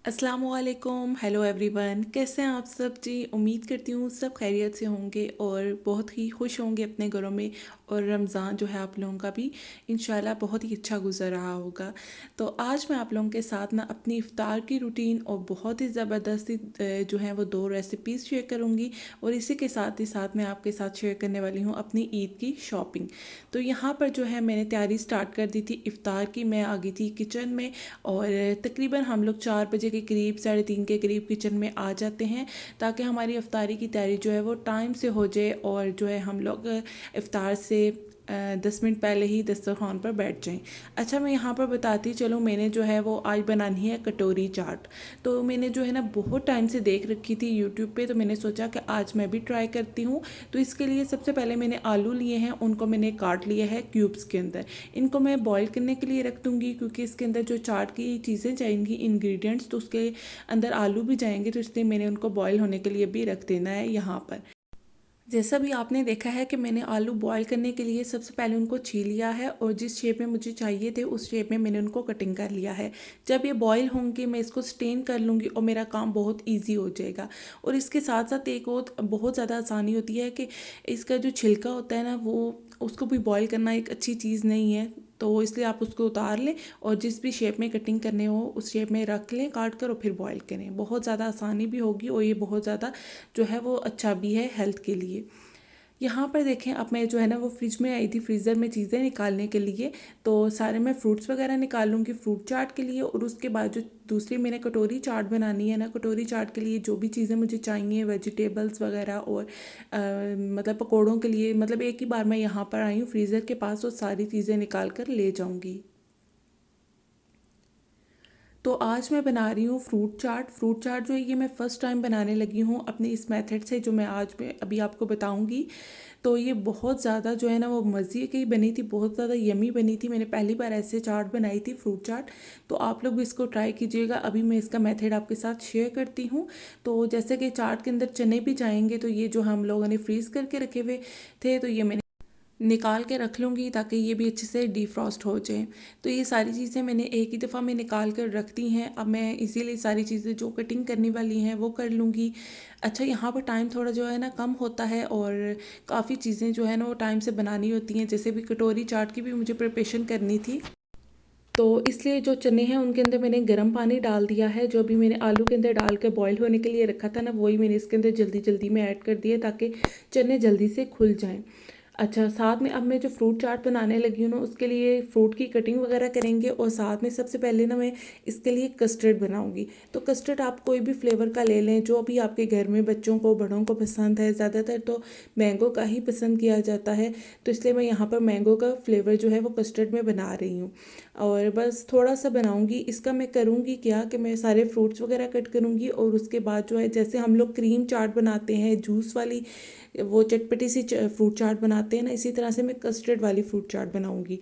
अस्सलामुअलैकुम, hello everyone. कैसे हैं आप सब जी? उम्मीद करती हूँ सब खैरियत से होंगे और बहुत ही खुश होंगे अपने घरों में। और रमज़ान जो है आप लोगों का भी इंशाल्लाह बहुत ही अच्छा गुजर रहा होगा। तो आज मैं आप लोगों के साथ ना अपनी इफ़्तार की रूटीन और बहुत ही ज़बरदस्ती जो है वो दो रेसिपीज़ शेयर करूँगी। और इसी के साथ ही साथ मैं आपके साथ शेयर करने वाली हूँ अपनी ईद की शॉपिंग। तो यहाँ पर जो है मैंने तैयारी स्टार्ट कर दी थी इफ़्तार की। मैं आ गई थी किचन में और तकरीबन हम लोग 4 बजे के करीब, 3:30 के करीब किचन में आ जाते हैं, ताकि हमारी इफ्तारी की तैयारी जो है वो टाइम से हो जाए और जो है हम लोग इफ्तार से 10 मिनट पहले ही दस्तरखान पर बैठ जाएं। अच्छा, मैं यहाँ पर बताती चलूँ, मैंने जो है वो आज बनानी है कटोरी चाट। तो मैंने जो है ना बहुत टाइम से देख रखी थी यूट्यूब पे, तो मैंने सोचा कि आज मैं भी ट्राई करती हूँ। तो इसके लिए सबसे पहले मैंने आलू लिए हैं, उनको मैंने काट लिया है क्यूब्स के अंदर। इनको मैं बॉईल करने के लिए रख दूँगी, क्योंकि इसके अंदर जो चाट की चीज़ें जाएंगी इंग्रेडिएंट्स, तो उसके अंदर आलू भी जाएंगे, तो इसलिए मैंने उनको बॉईल होने के लिए भी रख देना है यहाँ पर। जैसा भी आपने देखा है कि मैंने आलू बॉईल करने के लिए सबसे पहले उनको छील लिया है और जिस शेप में मुझे चाहिए थे उस शेप में मैंने उनको कटिंग कर लिया है। जब ये बॉईल होंगे मैं इसको स्टेन कर लूँगी और मेरा काम बहुत इजी हो जाएगा। और इसके साथ साथ एक और बहुत ज़्यादा आसानी होती है कि इसका जो छिलका होता है ना, वो उसको भी बॉईल करना एक अच्छी चीज़ नहीं है। तो इसलिए आप उसको उतार लें और जिस भी शेप में कटिंग करने हो उस शेप में रख लें काट कर, और फिर बॉईल करें। बहुत ज़्यादा आसानी भी होगी और ये बहुत ज़्यादा जो है वो अच्छा भी है हेल्थ के लिए। यहाँ पर देखें, अब मैं जो है ना वो फ्रिज में आई थी फ्रीज़र में चीज़ें निकालने के लिए। तो सारे मैं फ्रूट्स वगैरह निकाल लूँगी फ्रूट चाट के लिए। और उसके बाद जो दूसरी मैंने कटोरी चाट बनानी है ना, कटोरी चाट के लिए जो भी चीज़ें मुझे चाहिए, वेजिटेबल्स वगैरह और मतलब पकौड़ों के लिए, मतलब एक ही बार मैं यहाँ पर आई हूँ फ्रीज़र के पास और सारी चीज़ें निकाल कर ले जाऊँगी। तो आज मैं बना रही हूँ फ्रूट चाट। फ्रूट चाट जो है ये मैं फ़र्स्ट टाइम बनाने लगी हूँ अपनी इस मेथड से, जो मैं आज में अभी आपको बताऊँगी। तो ये बहुत ज़्यादा जो है ना वो मज़े की बनी थी, बहुत ज़्यादा यमी बनी थी। मैंने पहली बार ऐसे चाट बनाई थी, फ्रूट चाट। तो आप लोग भी इसको ट्राई कीजिएगा। अभी मैं इसका मेथड आपके साथ शेयर करती हूँ। तो जैसे कि चाट के अंदर चने भी जाएंगे, तो ये जो हम लोगों ने फ्रीज़ करके रखे हुए थे, तो ये मैंने निकाल के रख लूँगी ताकि ये भी अच्छे से डीफ्रॉस्ट हो जाए। तो ये सारी चीज़ें मैंने एक ही दफ़ा में निकाल कर रख दी हैं। अब मैं इसीलिए सारी चीज़ें जो कटिंग करने वाली हैं वो कर लूँगी। अच्छा, यहाँ पर टाइम थोड़ा जो है ना कम होता है और काफ़ी चीज़ें जो है ना वो टाइम से बनानी होती हैं। जैसे भी कटोरी चाट की भी मुझे प्रिपरेशन करनी थी, तो इसलिए जो चने हैं उनके अंदर मैंने गर्म पानी डाल दिया है। जो भी मैंने आलू के अंदर डाल कर बॉईल होने के लिए रखा था ना, वही मैंने इसके अंदर जल्दी जल्दी में ऐड कर दिए ताकि चने जल्दी से खुल जाएं। अच्छा, साथ में अब मैं जो फ्रूट चाट बनाने लगी हूँ ना, उसके लिए फ़्रूट की कटिंग वगैरह करेंगे और साथ में सबसे पहले ना मैं इसके लिए कस्टर्ड बनाऊँगी। तो कस्टर्ड आप कोई भी फ्लेवर का ले लें, जो भी आपके घर में बच्चों को बड़ों को पसंद है। ज़्यादातर तो मैंगो का ही पसंद किया जाता है, तो इसलिए मैं यहाँ पर मैंगो का फ्लेवर जो है वो कस्टर्ड में बना रही हूँ। और बस थोड़ा सा बनाऊँगी। इसका मैं करूँगी क्या कि मैं सारे फ्रूट्स वगैरह कट करूँगी और उसके बाद जो है, जैसे हम लोग क्रीम चाट बनाते हैं जूस वाली, वो चटपटी सी फ्रूट चाट बनाते हैं ना, इसी तरह से मैं कस्टर्ड वाली फ्रूट चाट बनाऊंगी।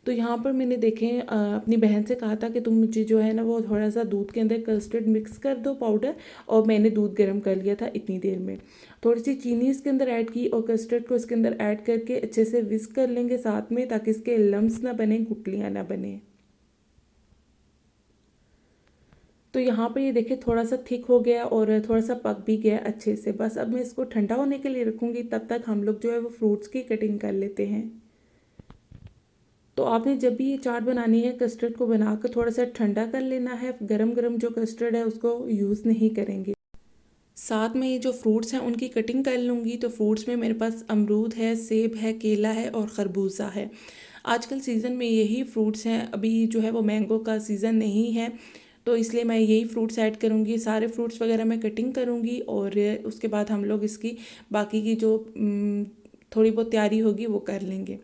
तो यहाँ पर मैंने देखें अपनी बहन से कहा था कि तुम मुझे जो है ना वो थोड़ा सा दूध के अंदर कस्टर्ड मिक्स कर दो पाउडर, और मैंने दूध गर्म कर लिया था इतनी देर में। थोड़ी सी चीनी इसके अंदर ऐड की और कस्टर्ड को इसके अंदर ऐड करके अच्छे से विस्क कर लेंगे साथ में, ताकि इसके लम्स ना बने, गुठलियाँ ना बने। तो यहाँ पर ये देखिए थोड़ा सा थिक हो गया और थोड़ा सा पक भी गया अच्छे से। बस अब मैं इसको ठंडा होने के लिए रखूँगी, तब तक हम लोग जो है वो फ्रूट्स की कटिंग कर लेते हैं। तो आपने जब भी ये चाट बनानी है, कस्टर्ड को बनाकर थोड़ा सा ठंडा कर लेना है। गरम गरम जो कस्टर्ड है उसको यूज़ नहीं करेंगे। साथ में ये जो फ्रूट्स हैं उनकी कटिंग कर लूँगी। तो फ्रूट्स में मेरे पास अमरूद है, सेब है, केला है और खरबूजा है। आजकल सीज़न में यही फ्रूट्स हैं। अभी जो है वो मैंगो का सीज़न नहीं है, तो इसलिए मैं यही फ्रूट्स ऐड करूँगी। सारे फ्रूट्स वगैरह मैं कटिंग करूँगी और उसके बाद हम लोग इसकी बाकी की जो थोड़ी बहुत तैयारी होगी वो कर लेंगे।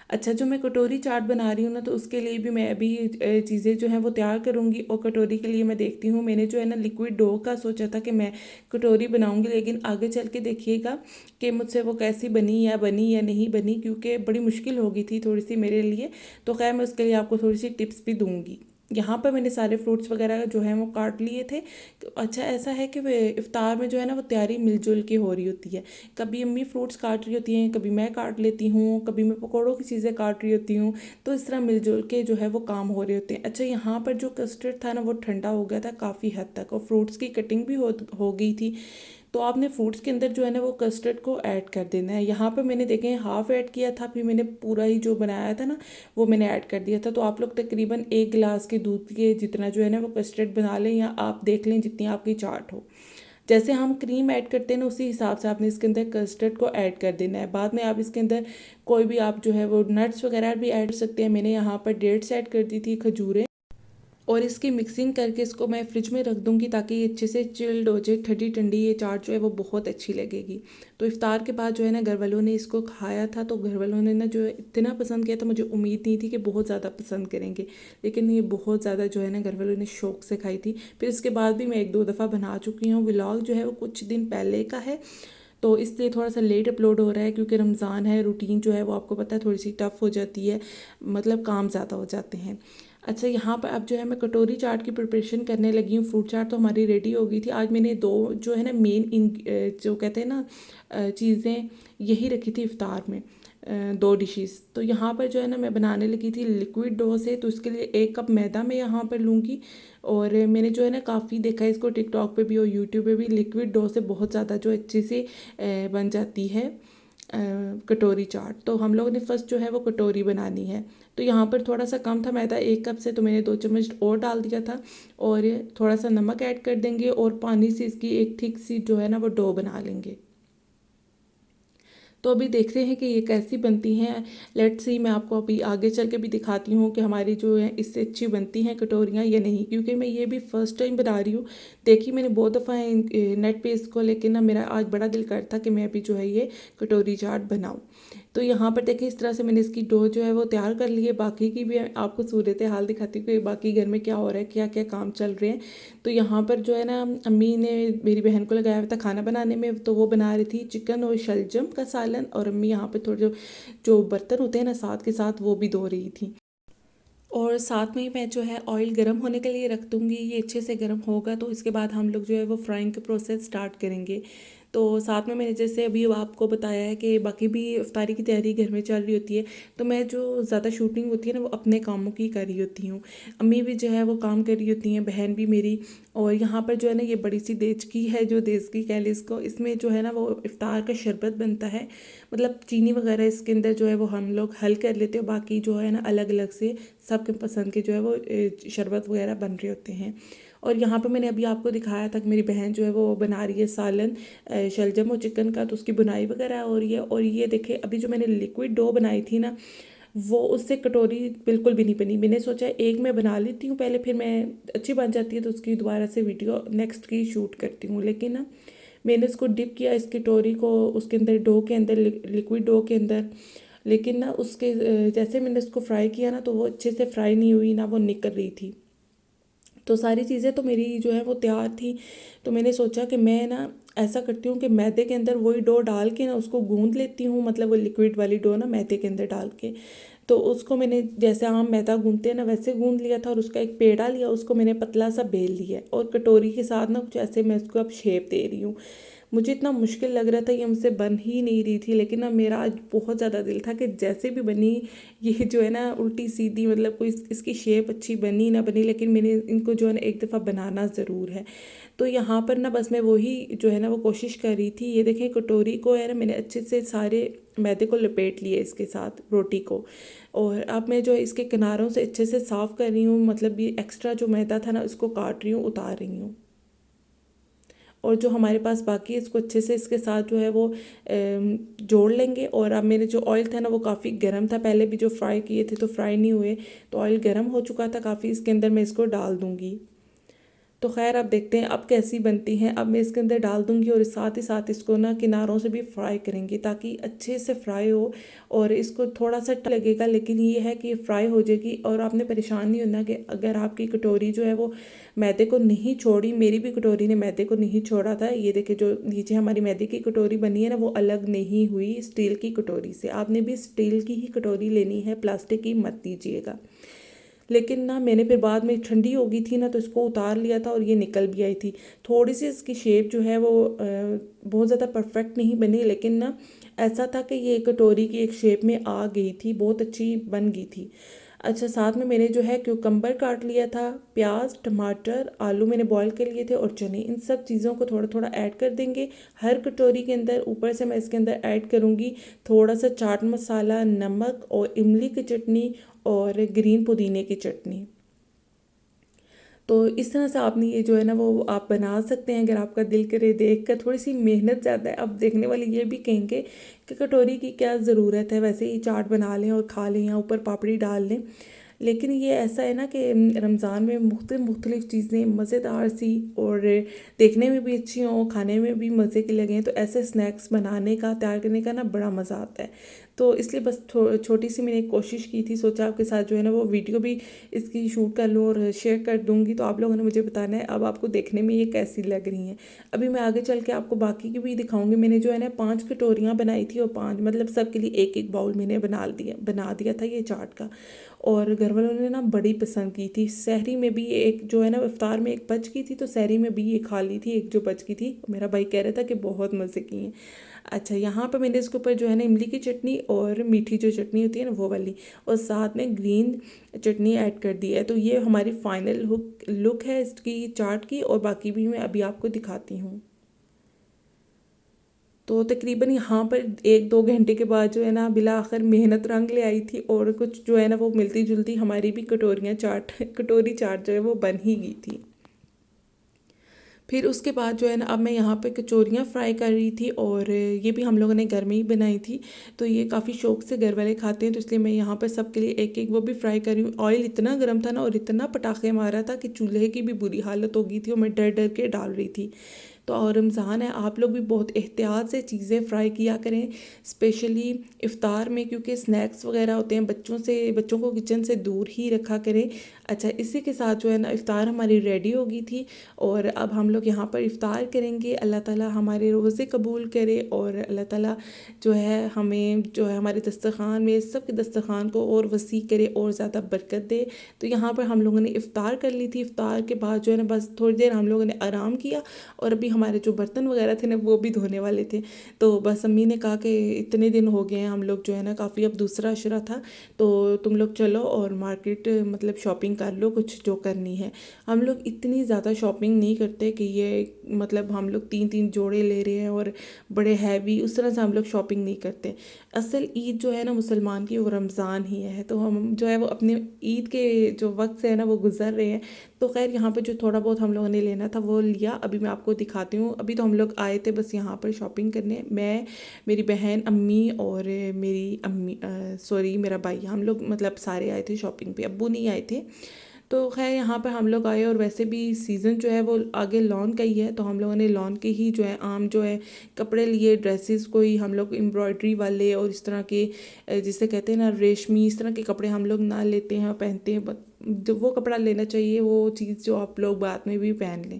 अच्छा, जो मैं कटोरी चाट बना रही हूँ ना, तो उसके लिए भी मैं अभी चीज़ें जो हैं वो तैयार करूँगी। और कटोरी के लिए मैं देखती हूँ, मैंने जो है ना लिक्विड डो का सोचा था कि मैं कटोरी बनाऊँगी, लेकिन आगे चल के देखिएगा कि मुझसे वो कैसी बनी या नहीं बनी, क्योंकि बड़ी मुश्किल हो गई थी थोड़ी सी मेरे लिए। तो खैर मैं उसके लिए आपको थोड़ी सी टिप्स भी दूँगी। यहाँ पर मैंने सारे फ्रूट्स वगैरह जो है वो काट लिए थे। तो अच्छा ऐसा है कि इफ़्तार में जो है ना वो तैयारी मिलजुल के हो रही होती है। कभी अम्मी फ्रूट्स काट रही होती हैं, कभी मैं काट लेती हूँ, कभी मैं पकौड़ों की चीज़ें काट रही होती हूँ। तो इस तरह मिलजुल के जो है वो काम हो रहे होते हैं। अच्छा यहाँ पर जो कस्टर्ड था ना वो ठंडा हो गया था काफ़ी हद तक, और फ्रूट्स की कटिंग भी हो गई थी। तो आपने फ्रूट्स के अंदर जो है ना वो कस्टर्ड को ऐड कर देना है। यहाँ पर मैंने देखें हाफ़ ऐड किया था, फिर मैंने पूरा ही जो बनाया था ना वो मैंने ऐड कर दिया था। तो आप लोग तकरीबन 1 गिलास के दूध के जितना जो है ना वो कस्टर्ड बना लें, या आप देख लें जितनी आपकी चाट हो। जैसे हम क्रीम ऐड करते हैं ना उसी हिसाब से आपने इसके अंदर कस्टर्ड को ऐड कर देना है। बाद में आप इसके अंदर कोई भी आप जो है वो नट्स वगैरह भी ऐड कर सकते हैं। मैंने यहाँ पर डेट्स ऐड कर दी थी, खजूरें, और इसकी मिक्सिंग करके इसको मैं फ्रिज में रख दूँगी ताकि ये अच्छे से चिल्ड हो जाए, ठंडी ठंडी ये चाट जो है वो बहुत अच्छी लगेगी। तो इफ़्तार के बाद जो है ना घर वालों ने इसको खाया था, तो घर वालों ने ना जो है इतना पसंद किया था, मुझे उम्मीद नहीं थी कि बहुत ज़्यादा पसंद करेंगे, लेकिन ये बहुत ज़्यादा जो है ना घर वालों ने शौक़ से खाई थी। फिर इसके बाद भी मैं 1-2 दफ़ा बना चुकी हूँ। व्लॉग जो है वो कुछ दिन पहले का है, तो इसलिए थोड़ा सा लेट अपलोड हो रहा है, क्योंकि रमज़ान है, रूटीन जो है वो आपको पता है थोड़ी सी टफ़ हो जाती है, मतलब काम ज़्यादा हो जाते हैं। अच्छा यहाँ पर अब जो है मैं कटोरी चाट की प्रिपरेशन करने लगी हूँ। फ्रूट चाट तो हमारी रेडी हो गई थी। आज मैंने दो जो है ना मेन इन जो कहते हैं ना चीज़ें यही रखी थी इफ़्तार में, 2 डिशेस। तो यहाँ पर जो है ना मैं बनाने लगी थी लिक्विड डो से, तो इसके लिए 1 कप मैदा मैं यहाँ पर लूँगी। और मैंने जो है ना काफ़ी देखा है इसको टिकटॉक पे भी और यूट्यूब पे भी, लिक्विड डो से बहुत ज़्यादा जो अच्छे से बन जाती है कटोरी चाट। तो हम लोगों ने फ़र्स्ट जो है वो कटोरी बनानी है। तो यहाँ पर थोड़ा सा कम था मैदा 1 कप से, तो मैंने 2 चम्मच और डाल दिया था, और थोड़ा सा नमक ऐड कर देंगे, और पानी से इसकी एक थिक सी जो है ना वो डो बना लेंगे। तो अभी देखते हैं कि ये कैसी बनती हैं। लेट्स सी, मैं आपको अभी आगे चल के भी दिखाती हूँ कि हमारी जो है इससे अच्छी बनती हैं कटोरियाँ या नहीं, क्योंकि मैं ये भी फ़र्स्ट टाइम बना रही हूँ। देखी मैंने बहुत दफ़ा है नेट पे इसको, लेकिन ना मेरा आज बड़ा दिल करता कि मैं अभी जो है ये कटोरी चाट बनाऊँ। तो यहाँ पर देखिए इस तरह से मैंने इसकी डो जो है वो तैयार कर ली है। बाकी की भी आपको सूरत हाल दिखाती हूँ कि बाकी घर में क्या हो रहा है, क्या क्या काम चल रहे हैं। तो यहाँ पर जो है ना अम्मी ने मेरी बहन को लगाया हुआ था खाना बनाने में, तो वो बना रही थी चिकन और शलजम का सालन, और अम्मी यहाँ पे थोड़े जो जो बर्तन होते हैं ना साथ के साथ वो भी धो रही थी। और साथ में ही मैं जो है ऑयल गर्म होने के लिए रख दूँगी। ये अच्छे से गर्म होगा तो इसके बाद हम लोग जो है वो फ्राइंग का प्रोसेस स्टार्ट करेंगे। तो साथ में मैंने जैसे अभी आपको बताया है कि बाकी भी इफ्तारी की तैयारी घर में चल रही होती है, तो मैं जो ज़्यादा शूटिंग होती है ना वो अपने कामों की कर रही होती हूँ। अम्मी भी जो है वो काम कर रही होती हैं, बहन भी मेरी। और यहाँ पर जो है ना ये बड़ी सी देचकी है, जो देचकी कह लें इसको, इसमें जो है ना वो इफ्तार का शरबत बनता है। मतलब चीनी वगैरह इसके अंदर जो है वो हम लोग हल कर लेते हैं, बाकी जो है ना अलग अलग से सबके पसंद के जो है वो शरबत वगैरह बन रहे होते हैं। और यहाँ पे मैंने अभी आपको दिखाया था कि मेरी बहन जो है वो बना रही है सालन शलजम और चिकन का, तो उसकी बुनाई वगैरह हो रही है। और ये देखिए अभी जो मैंने लिक्विड डो बनाई थी ना, वो उससे कटोरी बिल्कुल भी नहीं बनी। मैंने सोचा एक मैं बना लेती हूँ पहले, फिर मैं अच्छी बन जाती है तो उसकी दोबारा से वीडियो नेक्स्ट की शूट करती हूँ। लेकिन ना मैंने इसको डिप किया इस कटोरी को उसके अंदर, डो के अंदर, लिक्विड डो के अंदर, लेकिन ना उसके जैसे मैंने इसको फ्राई किया ना तो वो अच्छे से फ्राई नहीं हुई, ना वो निकल रही थी। तो सारी चीज़ें तो मेरी जो है वो तैयार थी। तो मैंने सोचा कि मैं ना ऐसा करती हूँ कि मैदे के अंदर वही डो डाल के ना उसको गूँध लेती हूँ, मतलब वो लिक्विड वाली डो ना मैदे के अंदर डाल के। तो उसको मैंने जैसे आम मैदा गूँथते हैं ना वैसे गूँध लिया था, और उसका एक पेड़ा लिया, उसको मैंने पतला सा बेल लिया है, और कटोरी के साथ ना कुछ ऐसे मैं उसको अब शेप दे रही हूँ। मुझे इतना मुश्किल लग रहा था, ये मुझसे बन ही नहीं रही थी, लेकिन ना मेरा आज बहुत ज़्यादा दिल था कि जैसे भी बनी, ये जो है ना उल्टी सीधी, मतलब कोई इसकी शेप अच्छी बनी ना बनी, लेकिन मैंने इनको जो है ना एक दफ़ा बनाना ज़रूर है। तो यहाँ पर ना बस मैं वही जो है ना वो कोशिश कर रही थी। ये देखें कटोरी को है ना मैंने अच्छे से सारे मैदे को लपेट लिए इसके साथ रोटी को, और अब मैं जो है इसके किनारों से अच्छे से साफ़ कर रही हूँ, मतलब ये एक्स्ट्रा जो मैदा था ना इसको काट रही हूँ, उतार रही हूँ। और जो हमारे पास बाकी है इसको अच्छे से इसके साथ जो है वो जोड़ लेंगे। और अब मेरे जो ऑयल था ना वो काफ़ी गर्म था, पहले भी जो फ्राई किए थे तो फ्राई नहीं हुए, तो ऑयल गर्म हो चुका था काफ़ी, इसके अंदर मैं इसको डाल दूँगी। तो खैर अब देखते हैं अब कैसी बनती हैं। अब मैं इसके अंदर डाल दूँगी, और साथ ही साथ इसको ना किनारों से भी फ्राई करेंगे ताकि अच्छे से फ्राई हो। और इसको थोड़ा सा टाइम लगेगा, लेकिन ये है कि फ्राई हो जाएगी। और आपने परेशान नहीं होना कि अगर आपकी कटोरी जो है वो मैदे को नहीं छोड़ी, मेरी भी कटोरी ने मैदे को नहीं छोड़ा था। ये देखिए जो नीचे हमारी मैदे की कटोरी बनी है ना वो अलग नहीं हुई स्टील की कटोरी से। आपने भी स्टील की ही कटोरी लेनी है, प्लास्टिक की मत दीजिएगा। लेकिन ना मैंने फिर बाद में ठंडी हो गई थी ना, तो इसको उतार लिया था और ये निकल भी आई थी। थोड़ी सी इसकी शेप जो है वो बहुत ज़्यादा परफेक्ट नहीं बनी, लेकिन ना ऐसा था कि ये कटोरी की एक शेप में आ गई थी, बहुत अच्छी बन गई थी। अच्छा, साथ में मैंने जो है क्यूकम्बर काट लिया था, प्याज, टमाटर, आलू मैंने बॉईल कर लिए थे और चने, इन सब चीज़ों को थोड़ा थोड़ा ऐड कर देंगे हर कटोरी के अंदर। ऊपर से मैं इसके अंदर ऐड करूँगी थोड़ा सा चाट मसाला, नमक और इमली की चटनी और ग्रीन पुदीने की चटनी। तो इस तरह से आपने ये जो है ना वो आप बना सकते हैं, अगर आपका दिल करे। देख कर थोड़ी सी मेहनत ज़्यादा है, अब देखने वाले ये भी कहेंगे कि कटोरी की क्या ज़रूरत है, वैसे ही चाट बना लें और खा लें या ऊपर पापड़ी डाल लें। लेकिन ये ऐसा है ना कि रमज़ान में मुख्तलिफ़ चीज़ें मज़ेदार सी और देखने में भी अच्छी हों, खाने में भी मज़े की लगें, तो ऐसे स्नैक्स बनाने का, तैयार करने का ना बड़ा मज़ा आता है। तो इसलिए बस छोटी सी मैंने कोशिश की थी, सोचा आपके साथ जो है ना वो वीडियो भी इसकी शूट कर लूँ और शेयर कर दूँगी। तो आप लोगों ने मुझे बताना है अब आपको देखने में ये कैसी लग रही हैं। अभी मैं आगे चल के आपको बाकी की भी दिखाऊंगी। मैंने जो है ना 5 कटोरियाँ बनाई थी और 5 मतलब सबके लिए एक एक बाउल मैंने बना दिया था ये चाट का। और घर वालों ने ना बड़ी पसंद की थी। सहरी में भी एक जो है ना, इफ्तार में एक बच गई थी तो सहरी में भी ये खा ली थी, एक जो बच गई थी। मेरा भाई कह रहा था कि बहुत मज़े की हैं। अच्छा, यहाँ पर मैंने इसके ऊपर जो है ना इमली की चटनी और मीठी जो चटनी होती है ना वो वाली, और साथ में ग्रीन चटनी ऐड कर दी है। तो ये हमारी फाइनल लुक है इसकी चाट की, और बाकी भी मैं अभी आपको दिखाती हूँ। तो तकरीबन यहाँ पर 1-2 घंटे के बाद जो है ना बिला आखिर मेहनत रंग ले आई थी, और कुछ जो है ना वो मिलती जुलती हमारी भी कटोरियाँ चाट कटोरी चाट जो है वो बन ही गई थी। फिर उसके बाद जो है ना अब मैं यहाँ पे कचौरियाँ फ्राई कर रही थी, और ये भी हम लोगों ने घर में ही बनाई थी। तो ये काफ़ी शौक से घर वाले खाते हैं, तो इसलिए मैं यहाँ पर सबके लिए एक एक वो भी फ्राई कर रही हूँ। ऑयल इतना गर्म था ना और इतना पटाखे मारा था कि चूल्हे की भी बुरी हालत हो गई थी, और मैं डर डर के डाल रही थी। तो और रमज़ान है, आप लोग भी बहुत एहतियात से चीज़ें फ्राई किया करें, स्पेशली इफ़्तार में, क्योंकि स्नैक्स वगैरह होते हैं, बच्चों को किचन से दूर ही रखा करें। अच्छा, इसी के साथ जो है ना इफ़्तार हमारी रेडी हो गई थी, और अब हम लोग यहाँ पर इफ़्तार करेंगे। अल्लाह ताला हमारे रोज़े कबूल करे, और अल्लाह ताला जो है हमें जो है हमारे दस्तरख़्वान में, सब के दस्तरख़्वान को और वसी करे और ज़्यादा बरकत दे। तो यहाँ पर हम लोगों ने इफ़्तार कर ली थी। इफ़्तार के बाद जो है ना बस थोड़ी देर हम लोगों ने आराम किया, और अभी हमारे जो बर्तन वगैरह थे ना वो भी धोने वाले थे। तो बस अम्मी ने कहा कि इतने दिन हो गए हैं हम लोग जो है ना काफ़ी, अब दूसरा अशरा था, तो तुम लोग चलो और मार्केट मतलब शॉपिंग कर लो कुछ जो करनी है। हम लोग इतनी ज़्यादा शॉपिंग नहीं करते कि ये मतलब हम लोग 3-3 जोड़े ले रहे हैं और बड़े हैवी, उस तरह से हम लोग शॉपिंग नहीं करते। असल ईद जो है ना मुसलमान की वो रमज़ान ही है, तो हम जो है वो अपने ईद के जो वक्त से है ना वो गुज़र रहे हैं। तो खैर यहाँ पे जो थोड़ा बहुत हम लोगों ने लेना था वो लिया। अभी मैं आपको दिखाती हूँ। अभी तो हम लोग आए थे बस यहाँ पर शॉपिंग करने, मैं, मेरी बहन, अम्मी और मेरी अम्मी सॉरी मेरा भाई, हम लोग मतलब सारे आए थे शॉपिंग पे, अब्बू नहीं आए थे। तो खैर यहाँ पर हम लोग आए, और वैसे भी सीज़न जो है वो आगे लॉन का ही है, तो हम लोगों ने लॉन के ही जो है आम जो है कपड़े लिए, ड्रेसेस को ही हम लोग एम्ब्रॉयडरी वाले और इस तरह के जिसे कहते हैं ना रेशमी, इस तरह के कपड़े हम लोग ना लेते हैं और पहनते हैं। जो वो कपड़ा लेना चाहिए, वो चीज़ जो आप लोग बाद में भी पहन लें।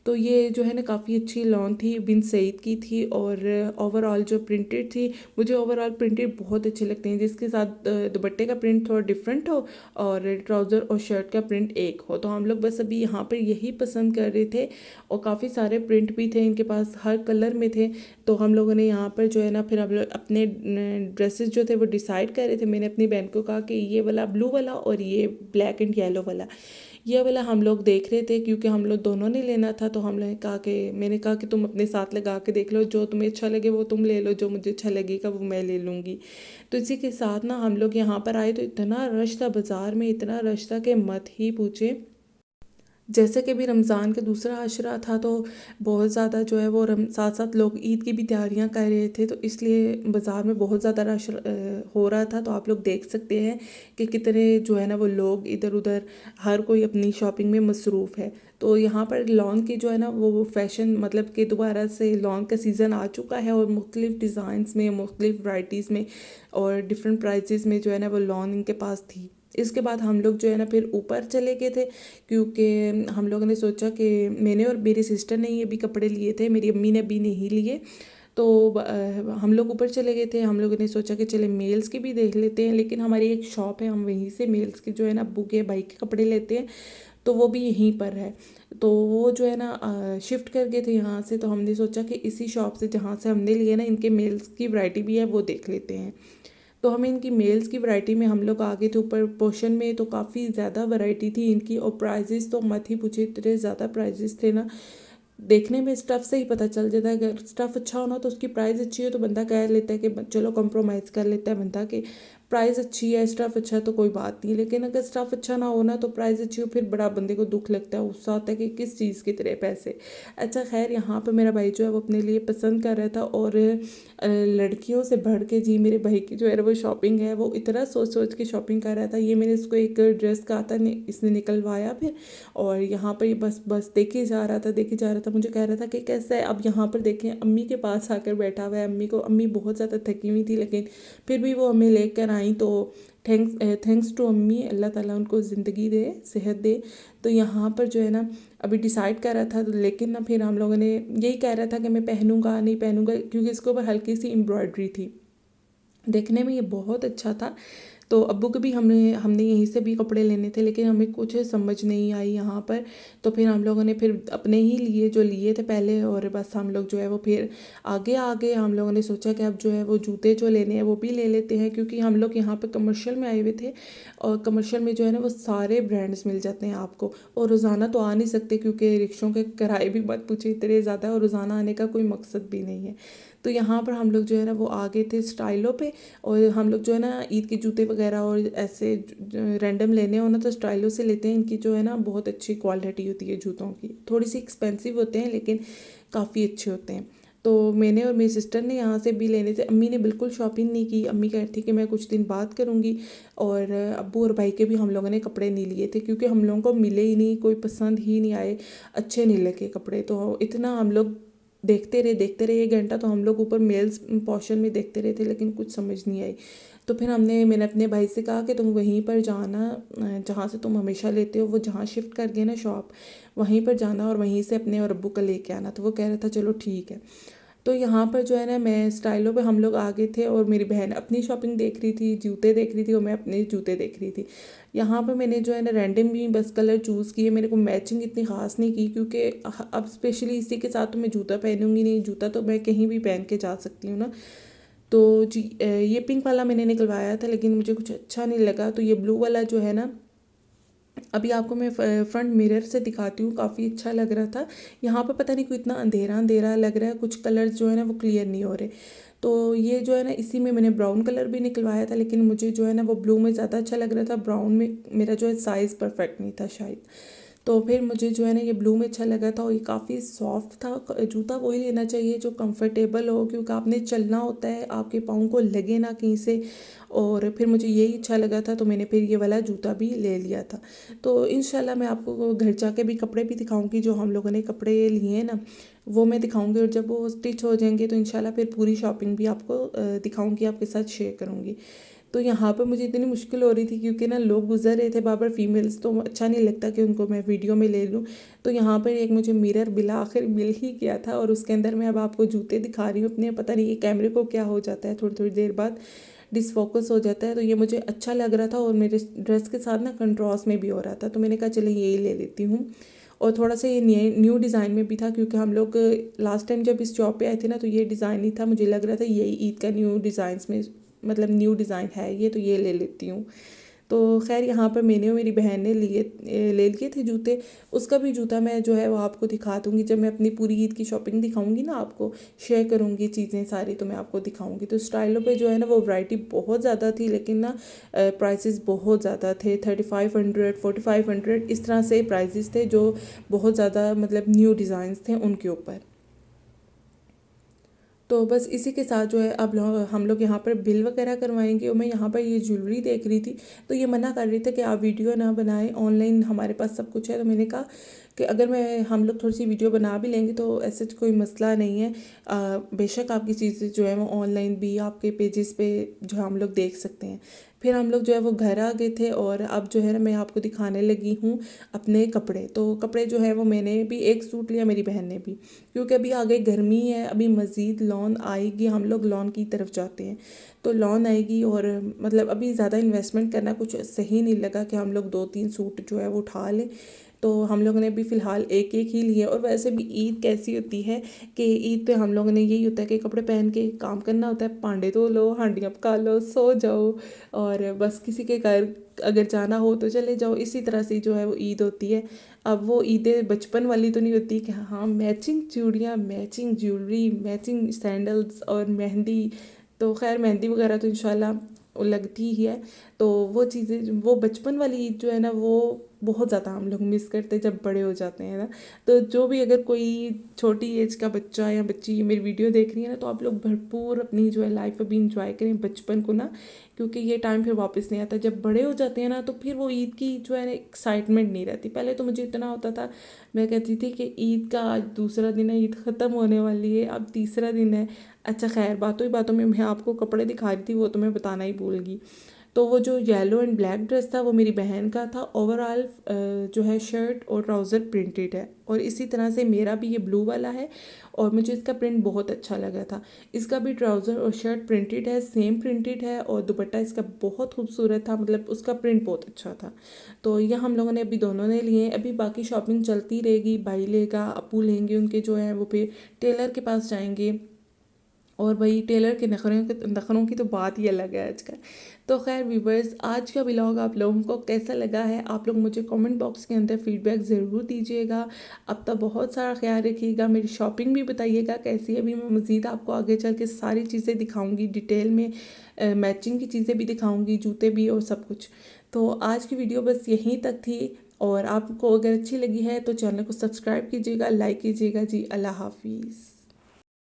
तो ये जो है ना काफ़ी अच्छी लॉन थी, बिन सईद की थी, और ओवरऑल जो प्रिंटेड थी, मुझे ओवरऑल प्रिंटेड बहुत अच्छे लगते हैं, जिसके साथ दुपट्टे का प्रिंट थोड़ा डिफरेंट हो और ट्राउज़र और शर्ट का प्रिंट एक हो। तो हम लोग बस अभी यहाँ पर यही पसंद कर रहे थे, और काफ़ी सारे प्रिंट भी थे इनके पास, हर कलर में थे। तो हम लोगों ने यहाँ पर जो है ना फिर हम लोग अपने ड्रेसेस जो थे वो डिसाइड कर रहे थे। मैंने अपनी बहन को कहा कि ये वाला ब्लू वाला और ये ब्लैक एंड येलो वाला, ये वाला हम लोग देख रहे थे, क्योंकि हम लोग दोनों ने लेना था। तो हम लोग कहा कि मैंने कहा कि तुम अपने साथ लगा के देख लो, जो तुम्हें अच्छा लगे वो तुम ले लो, जो मुझे अच्छा लगेगा वो मैं ले लूँगी। तो इसी के साथ ना हम लोग यहाँ पर आए, तो इतना रश था बाज़ार में, इतना रश था कि मत ही पूछे। जैसे कि भी रमज़ान का दूसरा अशरा था, तो बहुत ज़्यादा जो है वो साथ साथ लोग ईद की भी तैयारियां कर रहे थे, तो इसलिए बाज़ार में बहुत ज़्यादा रश हो रहा था। तो आप लोग देख सकते हैं कि कितने जो है ना वो लोग इधर उधर, हर कोई अपनी शॉपिंग में मसरूफ़ है। तो यहाँ पर लॉन की जो है ना वो फ़ैशन मतलब कि दोबारा से लॉन का सीज़न आ चुका है, और मुख्तलिफ़ डिज़ाइंस में, मुख्तलिफ़ वैराइटीज़ में और डिफरेंट प्राइसेस में जो है ना वो लॉन इनके पास थी। इसके बाद हम लोग जो है ना फिर ऊपर चले गए थे, क्योंकि हम लोगों ने सोचा कि मैंने और मेरी सिस्टर ने ये भी कपड़े लिए थे, मेरी अम्मी ने भी नहीं लिए। तो हम लोग ऊपर चले गए थे। हम लोगों ने सोचा कि चले मेल्स की भी देख लेते हैं, लेकिन हमारी एक शॉप है, हम वहीं से मेल्स के जो है ना अब्बू के भाई के कपड़े लेते हैं, तो वो भी यहीं पर है। तो वो जो है ना शिफ्ट कर गए थे यहाँ से, तो हमने सोचा कि इसी शॉप से जहाँ से हमने लिए ना इनके मेल्स की वैरायटी भी है वो देख लेते हैं। तो हमें इनकी मेल्स की वैरायटी में हम लोग आगे थे ऊपर पोर्शन में, तो काफ़ी ज़्यादा वैरायटी थी इनकी, और प्राइजेस तो मत ही पूछे, इतने ज़्यादा प्राइजेस थे ना। देखने में स्टफ़ से ही पता चल जाता है, अगर स्टफ़ अच्छा होना तो उसकी प्राइस अच्छी हो तो बंदा कह लेता है कि चलो कॉम्प्रोमाइज़ कर लेता है बंदा, कि प्राइस अच्छी है स्टफ़ अच्छा है तो कोई बात नहीं। लेकिन अगर स्टफ़ अच्छा ना हो ना तो प्राइस अच्छी हो, फिर बड़ा बंदे को दुख लगता है, गुस्सा आता है कि किस चीज़ के तेरे पैसे। अच्छा खैर, यहाँ पर मेरा भाई जो है वो अपने लिए पसंद कर रहा था, और लड़कियों से बढ़ के जी मेरे भाई की जो है वो शॉपिंग है, वो इतना सोच सोच के शॉपिंग कर रहा था। ये मैंने इसको एक ड्रेस कहा था, इसने निकलवाया फिर, और यहाँ पर ये बस बस देखे जा रहा था, देखे जा रहा था। मुझे कह रहा था कि कैसा है। अब यहाँ पर देखें, अम्मी के पास आकर बैठा हुआ है। अम्मी बहुत ज़्यादा थकी हुई थी, लेकिन फिर भी वो हमें लेकर आई, तो थैंक्स टू अम्मी, अल्लाह ताला उनको ज़िंदगी दे, सेहत दे। तो यहाँ पर जो है ना अभी डिसाइड कर रहा था, लेकिन ना फिर हम लोगों ने यही कह रहा था कि मैं पहनूंगा नहीं पहनूंगा, क्योंकि इसके ऊपर हल्की सी एम्ब्रॉयडरी थी। देखने में ये बहुत अच्छा था। तो अब्बू के भी हमने हमने यहीं से भी कपड़े लेने थे, लेकिन हमें कुछ समझ नहीं आई यहाँ पर। तो फिर हम लोगों ने फिर अपने ही लिए जो लिए थे पहले, और बस हम लोग जो है वो फिर आगे आगे हम लोगों ने सोचा कि अब जो है वो जूते जो लेने हैं वो भी ले लेते हैं, क्योंकि हम लोग यहाँ पर कमर्शियल में आए हुए थे, और कमर्शियल में जो है ना वो सारे ब्रांड्स मिल जाते हैं आपको। और रोज़ाना तो आ नहीं सकते, क्योंकि रिक्शों के किराए भी मत पूछे, इतने ज़्यादा, और रोज़ाना आने का कोई मकसद भी नहीं है। तो यहाँ पर हम लोग जो है ना वो आ गए थे स्टाइलों पे, और हम लोग जो है ना ईद के जूते वगैरह और ऐसे रैंडम लेने हो ना तो स्टाइलों से लेते हैं। इनकी जो है ना बहुत अच्छी क्वालिटी होती है जूतों की, थोड़ी सी एक्सपेंसिव होते हैं लेकिन काफ़ी अच्छे होते हैं। तो मैंने और मेरी सिस्टर ने यहाँ से भी लेने थे। अम्मी ने बिल्कुल शॉपिंग नहीं की, अम्मी कह रही थी कि मैं कुछ दिन बाद करूँगी। और अब्बू और भाई के भी हम लोगों ने कपड़े नहीं लिए थे, क्योंकि हम लोगों को मिले ही नहीं, कोई पसंद ही नहीं आए, अच्छे नहीं लगे कपड़े। तो इतना हम लोग देखते रहे 1 घंटा, तो हम लोग ऊपर मेल्स पोर्शन में देखते रहे थे, लेकिन कुछ समझ नहीं आई। तो फिर मैंने अपने भाई से कहा कि तुम वहीं पर जाना, जहाँ से तुम हमेशा लेते हो, वो जहाँ शिफ्ट कर गए ना शॉप, वहीं पर जाना और वहीं से अपने और अब्बू का लेके आना। तो वो कह रहा था चलो ठीक है। तो यहाँ पर जो है ना मैं स्टाइलों पे हम लोग आ गए थे, और मेरी बहन अपनी शॉपिंग देख रही थी, जूते देख रही थी, और मैं अपने जूते देख रही थी। यहाँ पर मैंने जो है ना रैंडमली बस कलर चूज़ किए, मेरे को मैचिंग इतनी ख़ास नहीं की, क्योंकि अब स्पेशली इसी के साथ तो मैं जूता पहनूंगी नहीं, जूता तो मैं कहीं भी पहन के जा सकती हूँ ना। तो जी ये पिंक वाला मैंने निकलवाया था, लेकिन मुझे कुछ अच्छा नहीं लगा। तो ये ब्लू वाला जो है ना, अभी आपको मैं फ्रंट मिरर से दिखाती हूँ, काफ़ी अच्छा लग रहा था। यहाँ पे पता नहीं क्यों इतना अंधेरा अंधेरा लग रहा है, कुछ कलर्स जो है ना वो क्लियर नहीं हो रहे। तो ये जो है ना इसी में मैंने ब्राउन कलर भी निकलवाया था, लेकिन मुझे जो है ना वो ब्लू में ज़्यादा अच्छा लग रहा था, ब्राउन में मेरा जो है साइज़ परफेक्ट नहीं था शायद। तो फिर मुझे जो है ना ये ब्लू में अच्छा लगा था, और ये काफ़ी सॉफ्ट था। जूता वही लेना चाहिए जो कंफर्टेबल हो, क्योंकि आपने चलना होता है, आपके पाँव को लगे ना कहीं से। और फिर मुझे यही अच्छा लगा था, तो मैंने फिर ये वाला जूता भी ले लिया था। तो इंशाल्लाह मैं आपको घर जाके भी कपड़े भी दिखाऊंगी, जो हम लोगों ने कपड़े लिए हैं ना वो मैं दिखाऊंगी, और जब वो स्टिच हो जाएंगे तो इंशाल्लाह फिर पूरी शॉपिंग भी आपको दिखाऊंगी, आपके साथ शेयर करूंगी। तो यहाँ पर मुझे इतनी मुश्किल हो रही थी, क्योंकि ना लोग गुजर रहे थे बाबर फीमेल्स, तो अच्छा नहीं लगता कि उनको मैं वीडियो में ले लूँ। तो यहाँ पर एक मुझे मिरर बिला आखिर मिल ही गया था, और उसके अंदर मैं अब आपको जूते दिखा रही हूँ अपने। पता नहीं ये कैमरे को क्या हो जाता है, थोड़ी थोड़ी देर बाद डिसफोकस हो जाता है। तो ये मुझे अच्छा लग रहा था, और मेरे ड्रेस के साथ ना कंट्रास्ट में भी हो रहा था, तो मैंने कहा चलिए यही ले लेती हूँ। और थोड़ा सा ये न्यू डिज़ाइन में भी था, क्योंकि हम लोग लास्ट टाइम जब इस जॉब पे आए थे ना तो ये डिज़ाइन नहीं था, मुझे लग रहा था यही ईद का न्यू डिज़ाइंस में, मतलब न्यू डिज़ाइन है ये, तो ये ले लेती हूँ। तो खैर यहाँ पर मैंने और मेरी बहन ने ले लिए थे जूते। उसका भी जूता मैं जो है वो आपको दिखा दूँगी, जब मैं अपनी पूरी ईद की शॉपिंग दिखाऊंगी ना, आपको शेयर करूँगी चीज़ें सारी, तो मैं आपको दिखाऊंगी। तो स्टाइलों पे जो है ना वो वैरायटी बहुत ज़्यादा थी, लेकिन ना प्राइसेस बहुत ज़्यादा थे, 3500 4500 इस तरह से प्राइसेस थे, जो बहुत ज़्यादा मतलब न्यू डिज़ाइंस थे उनके ऊपर। तो बस इसी के साथ जो है अब हम लोग यहाँ पर बिल वगैरह करवाएंगे, और मैं यहाँ पर ये ज्वेलरी देख रही थी, तो ये मना कर रही थी कि आप वीडियो ना बनाएं, ऑनलाइन हमारे पास सब कुछ है। तो मैंने कहा कि अगर मैं हम लोग थोड़ी सी वीडियो बना भी लेंगे तो ऐसे तो कोई मसला नहीं है। बेशक आपकी चीज़ें जो है वो ऑनलाइन भी आपके पेजेस पे जो है हम लोग देख सकते हैं। फिर हम लोग जो है वो घर आ गए थे और अब जो है ना मैं आपको दिखाने लगी हूँ अपने कपड़े। तो कपड़े जो है वो मैंने भी एक सूट लिया, मेरी बहन ने भी, क्योंकि अभी आगे गर्मी है, अभी मज़ीद लॉन आएगी, हम लोग लॉन की तरफ जाते हैं तो लॉन आएगी और मतलब अभी ज़्यादा इन्वेस्टमेंट करना कुछ सही नहीं लगा कि हम लोग 2-3 सूट जो है वो उठा लें। तो हम लोगों ने भी फ़िलहाल एक एक ही लिए। और वैसे भी ईद कैसी होती है कि ईद पे हम लोगों ने यही होता है कि कपड़े पहन के काम करना होता है, भांडे धो लो, हांडियाँ पका लो, सो जाओ और बस किसी के घर अगर जाना हो तो चले जाओ। इसी तरह से जो है वो ईद होती है। अब वो ईदें बचपन वाली तो नहीं होती कि हाँ मैचिंग चूड़ियाँ, मैचिंग ज्वेलरी, मैचिंग सैंडल्स और मेहंदी। तो खैर मेहंदी वगैरह तो इंशाल्लाह वो लगती ही है। तो वो चीज़ें, वो बचपन वाली ईद जो है ना वो बहुत ज़्यादा हम लोग मिस करते हैं जब बड़े हो जाते हैं ना। तो जो भी अगर कोई छोटी एज का बच्चा या बच्ची ये मेरी वीडियो देख रही है ना, तो आप लोग भरपूर अपनी जो है लाइफ अभी इंजॉय करें बचपन को ना, क्योंकि ये टाइम फिर वापस नहीं आता। जब बड़े हो जाते हैं ना तो फिर वो ईद की जो है ना एक्साइटमेंट नहीं रहती। पहले तो मुझे इतना होता था, मैं कहती थी कि ईद का आज दूसरा दिन है, ईद ख़त्म होने वाली है, अब तीसरा दिन है। अच्छा खैर, बातों ही बातों में मैं आपको कपड़े दिखा रही थी, वो तो मैं बताना ही भूल गई। तो वो जो येलो एंड ब्लैक ड्रेस था वो मेरी बहन का था। ओवरऑल जो है शर्ट और ट्राउज़र प्रिंटेड है और इसी तरह से मेरा भी ये ब्लू वाला है और मुझे इसका प्रिंट बहुत अच्छा लगा था। इसका भी ट्राउज़र और शर्ट प्रिंटेड है, सेम प्रिंटेड है और दुपट्टा इसका बहुत खूबसूरत था, मतलब उसका प्रिंट बहुत अच्छा था। तो यह हम लोगों ने अभी दोनों ने लिए। अभी बाकी शॉपिंग चलती रहेगी, भाई लेगा, अपू लेंगे, उनके जो है वो फिर टेलर के पास जाएंगे। और भाई टेलर के नखरों की तो बात ही अलग है आजकल। तो खैर व्यूवर्स, आज का व्लॉग आप लोगों को कैसा लगा है, आप लोग मुझे कमेंट बॉक्स के अंदर फीडबैक ज़रूर दीजिएगा। अब तक बहुत सारा ख्याल रखिएगा, मेरी शॉपिंग भी बताइएगा कैसी है। अभी मैं मज़ीद आपको आगे चल के सारी चीज़ें दिखाऊंगी डिटेल में, मैचिंग की चीज़ें भी दिखाऊंगी, जूते भी और सब कुछ। तो आज की वीडियो बस यहीं तक थी और आपको अगर अच्छी लगी है तो चैनल को सब्सक्राइब कीजिएगा, लाइक कीजिएगा जी। अल्लाह हाफिज़।